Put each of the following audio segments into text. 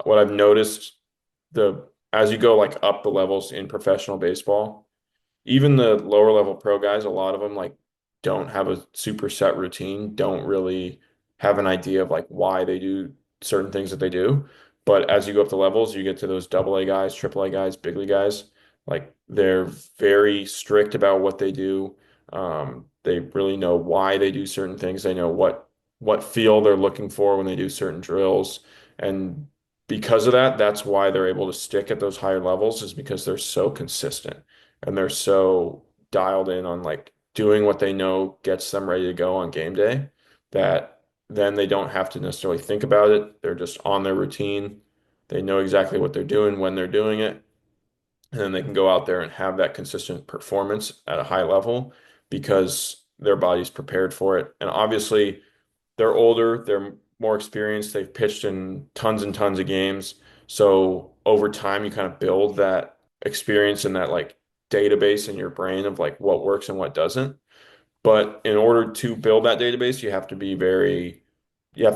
what I've noticed the as you go like up the levels in professional baseball, even the lower level pro guys, a lot of them like don't have a super set routine, don't really have an idea of like why they do certain things that they do. But as you go up the levels, you get to those double A guys, triple A guys, big league guys, like they're very strict about what they do. They really know why they do certain things. They know what feel they're looking for when they do certain drills. And because of that, that's why they're able to stick at those higher levels is because they're so consistent and they're so dialed in on like doing what they know gets them ready to go on game day that then they don't have to necessarily think about it. They're just on their routine. They know exactly what they're doing when they're doing it. And then they can go out there and have that consistent performance at a high level because their body's prepared for it. And obviously, they're older, they're more experienced, they've pitched in tons and tons of games. So over time, you kind of build that experience and that like database in your brain of like what works and what doesn't. But in order to build that database, you have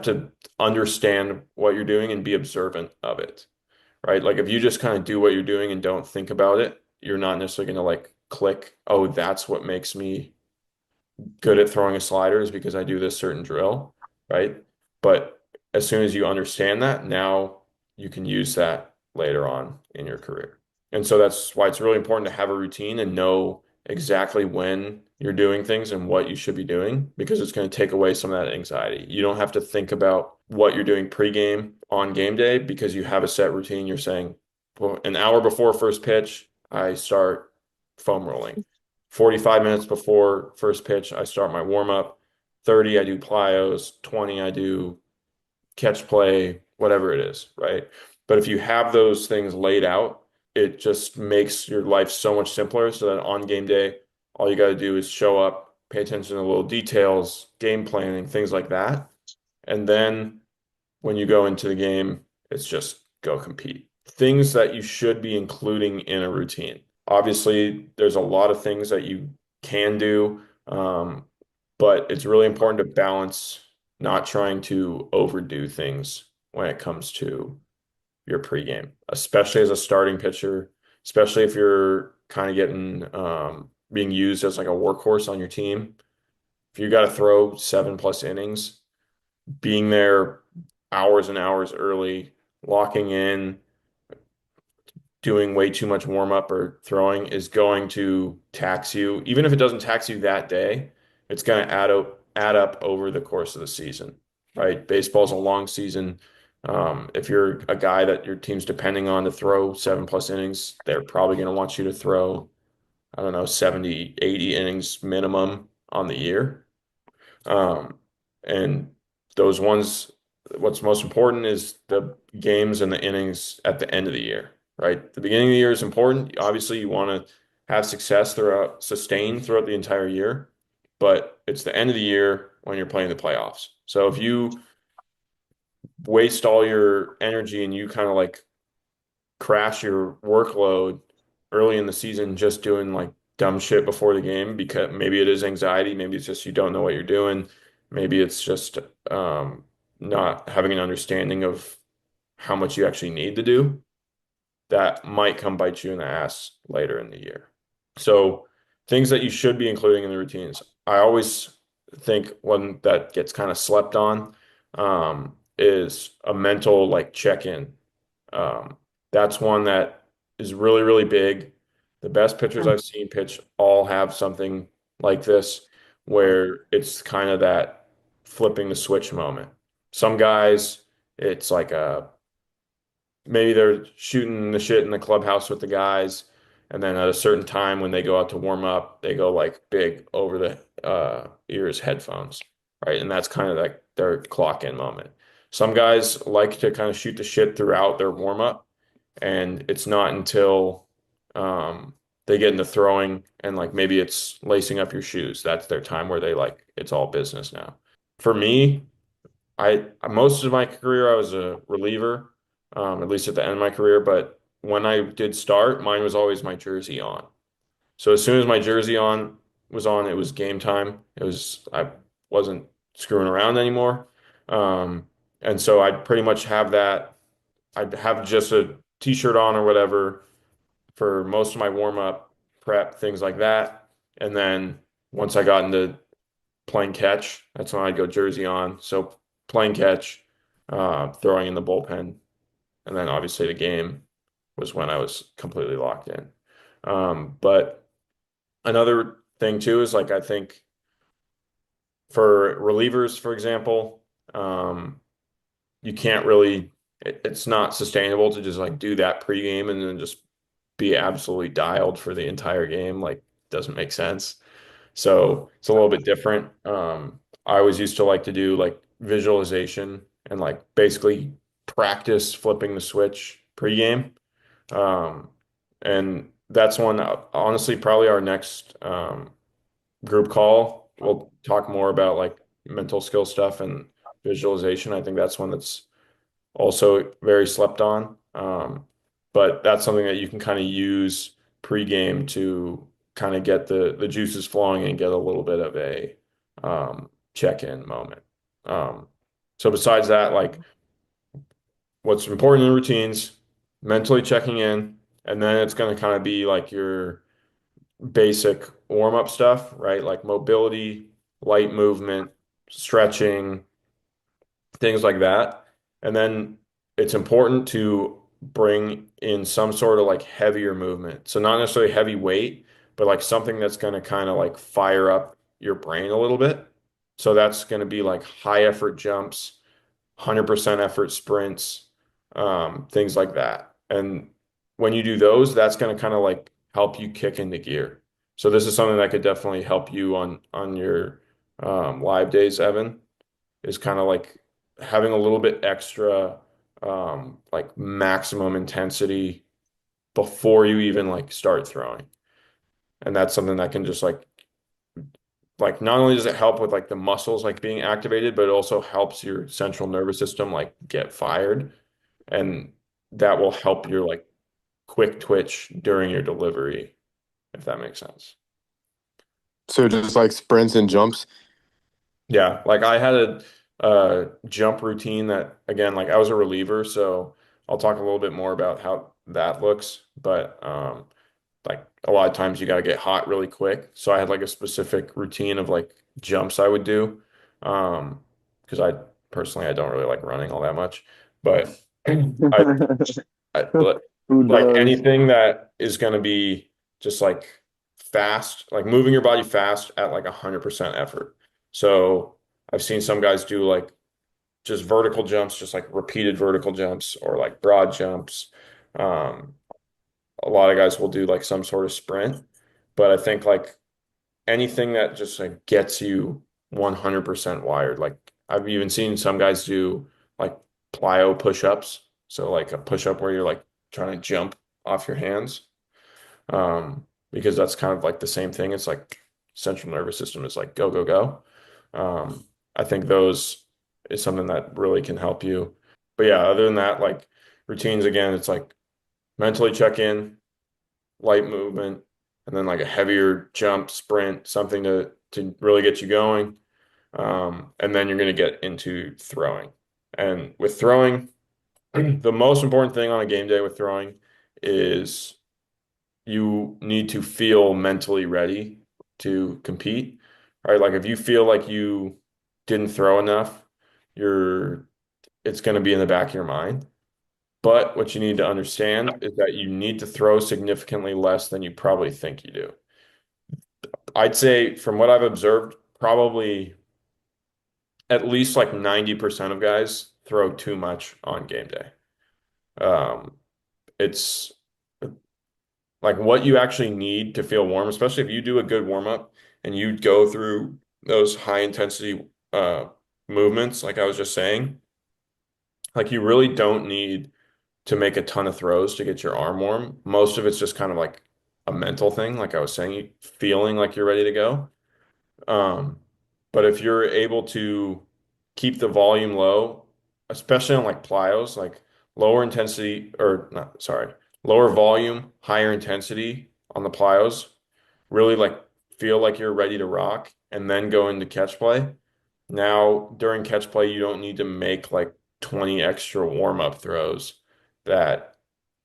to understand what you're doing and be observant of it, right? Like if you just kind of do what you're doing and don't think about it, you're not necessarily going to like click, oh, that's what makes me good at throwing a slider is because I do this certain drill, right? But as soon as you understand that, now you can use that later on in your career. And so that's why it's really important to have a routine and know exactly when you're doing things and what you should be doing because it's going to take away some of that anxiety. You don't have to think about what you're doing pregame on game day because you have a set routine. You're saying, well, an hour before first pitch, I start foam rolling. 45 minutes before first pitch, I start my warm up. 30, I do plyos. 20, I do catch play, whatever it is, right? But if you have those things laid out, it just makes your life so much simpler so that on game day, all you got to do is show up, pay attention to little details, game planning, things like that. And then when you go into the game, it's just go compete. Things that you should be including in a routine. Obviously, there's a lot of things that you can do, but it's really important to balance not trying to overdo things when it comes to your pregame, especially as a starting pitcher, especially if you're kind of getting being used as like a workhorse on your team. If you got to throw 7+ innings, being there hours and hours early, locking in, doing way too much warm up or throwing is going to tax you. Even if it doesn't tax you that day, it's going to add up over the course of the season, right? Baseball's a long season. If you're a guy that your team's depending on to throw 7+ innings, they're probably going to want you to throw, I don't know, 70, 80 innings minimum on the year. Um, and those ones, what's most important is the games and the innings at the end of the year, right? The beginning of the year is important. Obviously, you want to have success throughout, sustained throughout the entire year, but it's the end of the year when you're playing the playoffs. So if you waste all your energy and you kind of like crash your workload early in the season just doing like dumb shit before the game because maybe it is anxiety, maybe it's just you don't know what you're doing, maybe it's just not having an understanding of how much you actually need to do, that might come bite you in the ass later in the year. So things that you should be including in the routines. I always think one that gets kind of slept on is a mental like check-in. Um, that's one that is really, really big. The best pitchers I've seen pitch all have something like this where it's kind of that flipping the switch moment. Some guys, it's like a maybe they're shooting the shit in the clubhouse with the guys, and then at a certain time when they go out to warm up, they go like big over the ears headphones, right? And that's kind of like their clock in moment. Some guys like to kind of shoot the shit throughout their warm up, and it's not until they get into throwing and like maybe it's lacing up your shoes. That's their time where they like it's all business now. For me, I most of my career I was a reliever, at least at the end of my career. But when I did start, mine was always my jersey on. So as soon as my jersey on, it was game time. I wasn't screwing around anymore. And so I'd pretty much have that. I'd have just a t-shirt on or whatever for most of my warm-up prep, things like that. And then once I got into playing catch, that's when I'd go jersey on. So playing catch, throwing in the bullpen, and then obviously the game was when I was completely locked in. But another thing too is like I think for relievers, for example, um, you can't really it's not sustainable to just like do that pregame and then just be absolutely dialed for the entire game. Like doesn't make sense. So it's a little bit different. I always used to like to do like visualization and like basically practice flipping the switch pregame. Um, and that's one, honestly, probably our next group call. We'll talk more about like mental skill stuff and visualization. I think that's one that's also very slept on. But that's something that you can kind of use pregame to kind of get the juices flowing and get a little bit of a check-in moment. Um, so besides that, like what's important in routines, mentally checking in, and then it's going to kind of be like your basic warm-up stuff, right? Like mobility, light movement, stretching, things like that. And then it's important to bring in some sort of like heavier movement. So not necessarily heavy weight, but like something that's going to kind of like fire up your brain a little bit. So that's going to be like high effort jumps, 100% effort sprints, things like that. And when you do those, that's going to kind of like help you kick into gear. So this is something that could definitely help you on your live days, Evan, is kind of like having a little bit extra like maximum intensity before you even like start throwing. And that's something that can just like not only does it help with like the muscles like being activated, but it also helps your central nervous system like get fired. And that will help your like quick twitch during your delivery, if that makes sense. So just like sprints and jumps. Yeah, like I had a jump routine that again, like I was a reliever, so I'll talk a little bit more about how that looks. But like a lot of times you got to get hot really quick. So I had like a specific routine of like jumps I would do. Because I personally I don't really like running all that much, but I I Who like does? anything that is going to be just like fast, like moving your body fast at like 100% effort. So I've seen some guys do like just vertical jumps, just like repeated vertical jumps or like broad jumps. Um, a lot of guys will do like some sort of sprint, but I think like anything that just like gets you 100% wired. Like I've even seen some guys do like plyo push-ups. So like a push-up where you're like trying to jump off your hands. Because that's kind of like the same thing. It's like central nervous system is like go, go, go. I think those is something that really can help you. But yeah, other than that, like routines again, it's like mentally check in, light movement, and then like a heavier jump, sprint, something to really get you going. And then you're going to get into throwing. And with throwing, the most important thing on a game day with throwing is you need to feel mentally ready to compete. Right? Like if you feel like you didn't throw enough, you're it's going to be in the back of your mind. But what you need to understand is that you need to throw significantly less than you probably think you do. I'd say from what I've observed, probably at least like 90% of guys throw too much on game day. Um, it's like what you actually need to feel warm, especially if you do a good warm up and you go through those high intensity movements, like I was just saying, like you really don't need to make a ton of throws to get your arm warm. Most of it's just kind of like a mental thing, like I was saying, you feeling like you're ready to go. Um, but if you're able to keep the volume low, especially on like plyos, like lower intensity or not, sorry, lower volume, higher intensity on the plyos, really like feel like you're ready to rock and then go into catch play. Now, during catch play, you don't need to make like 20 extra warm-up throws. that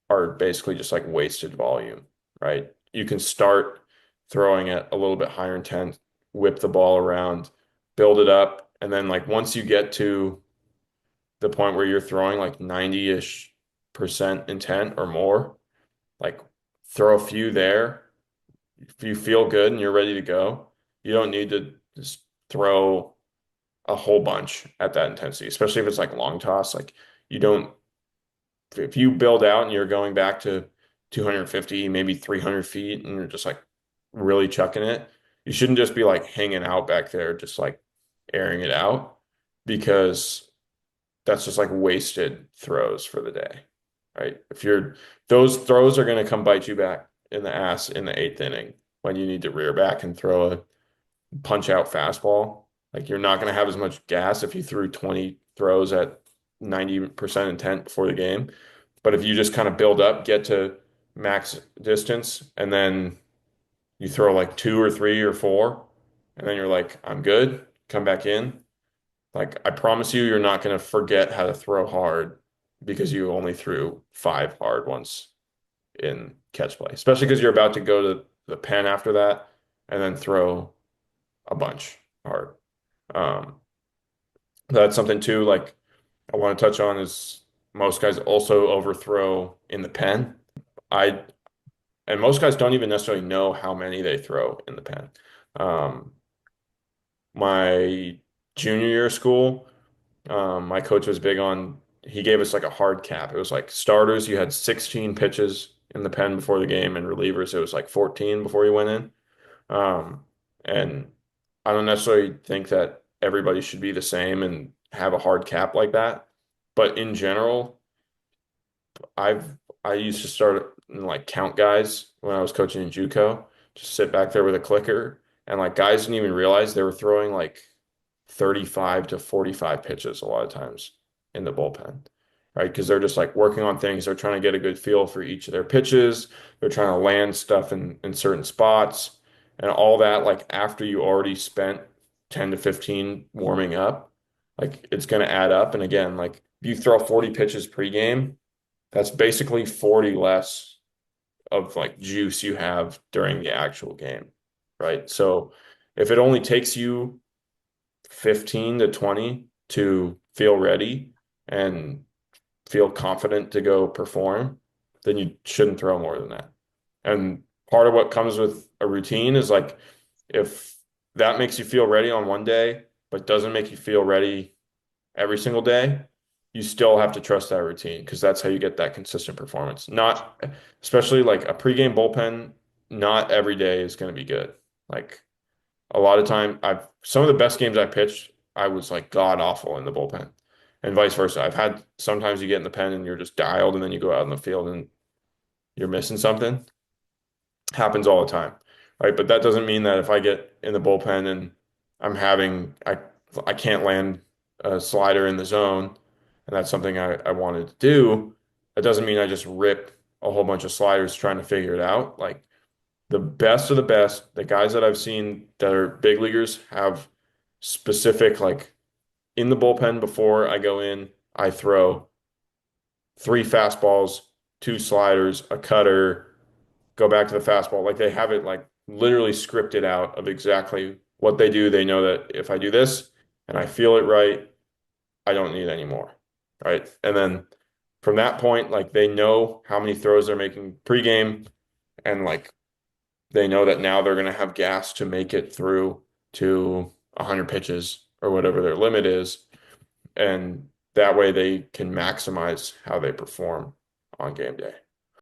are basically just like wasted volume, right? You can start throwing it a little bit higher intent, whip the ball around, build it up, and then like once you get to the point where you're throwing like 90-ish% intent or more, like throw a few there. If you feel good and you're ready to go, you don't need to just throw a whole bunch at that intensity, especially if it's like long toss. Like you don't, if you build out and you're going back to 250, maybe 300 feet, and you're just like really chucking it, you shouldn't just be like hanging out back there, just like airing it out, because that's just like wasted throws for the day, right? If you're, those throws are going to come bite you back in the ass in the eighth inning when you need to rear back and throw a punch out fastball. Like you're not going to have as much gas if you threw 20 throws at 90% intent before the game. But if you just kind of build up, get to max distance, and then you throw like two or three or four, and then you're like, I'm good, come back in. Like I promise you, you're not going to forget how to throw hard because you only threw five hard ones in catch play, especially because you're about to go to the pen after that and then throw a bunch hard. Um, that's something too, like I want to touch on is most guys also overthrow in the pen. I and most guys don't even necessarily know how many they throw in the pen. Um, my junior year of school, my coach was big on, he gave us like a hard cap. It was like starters, you had 16 pitches in the pen before the game, and relievers, it was like 14 before you went in. And I don't necessarily think that everybody should be the same and have a hard cap like that. But in general, I used to start and like count guys when I was coaching in JUCO, just sit back there with a clicker, and like guys didn't even realize they were throwing like 35 to 45 pitches a lot of times in the bullpen, right? Because they're just like working on things. They're trying to get a good feel for each of their pitches. They're trying to land stuff in certain spots and all that. Like after you already spent 10 to 15 warming up, like it's going to add up. And again, like if you throw 40 pitches pregame, that's basically 40 less of like juice you have during the actual game, right? So if it only takes you 15 to 20 to feel ready and feel confident to go perform, then you shouldn't throw more than that. And part of what comes with a routine is like if that makes you feel ready on one day, but doesn't make you feel ready every single day, you still have to trust that routine because that's how you get that consistent performance. Not, especially like a pregame bullpen, not every day is going to be good. Like a lot of time, I've some of the best games I pitched, I was like god awful in the bullpen, and vice versa. I've had sometimes you get in the pen and you're just dialed, and then you go out in the field and you're missing something. Happens all the time, right? But that doesn't mean that if I get in the bullpen and I'm having I can't land a slider in the zone, and that's something I wanted to do. That doesn't mean I just rip a whole bunch of sliders trying to figure it out. Like the best of the best, the guys that I've seen that are big leaguers have specific like in the bullpen before I go in, I throw three fastballs, two sliders, a cutter, go back to the fastball. Like they have it like literally scripted out of exactly what they do. They know that if I do this and I feel it right, I don't need any more. Right. And then from that point, like they know how many throws they're making pregame, and like they know that now they're going to have gas to make it through to 100 pitches or whatever their limit is. And that way they can maximize how they perform on game day.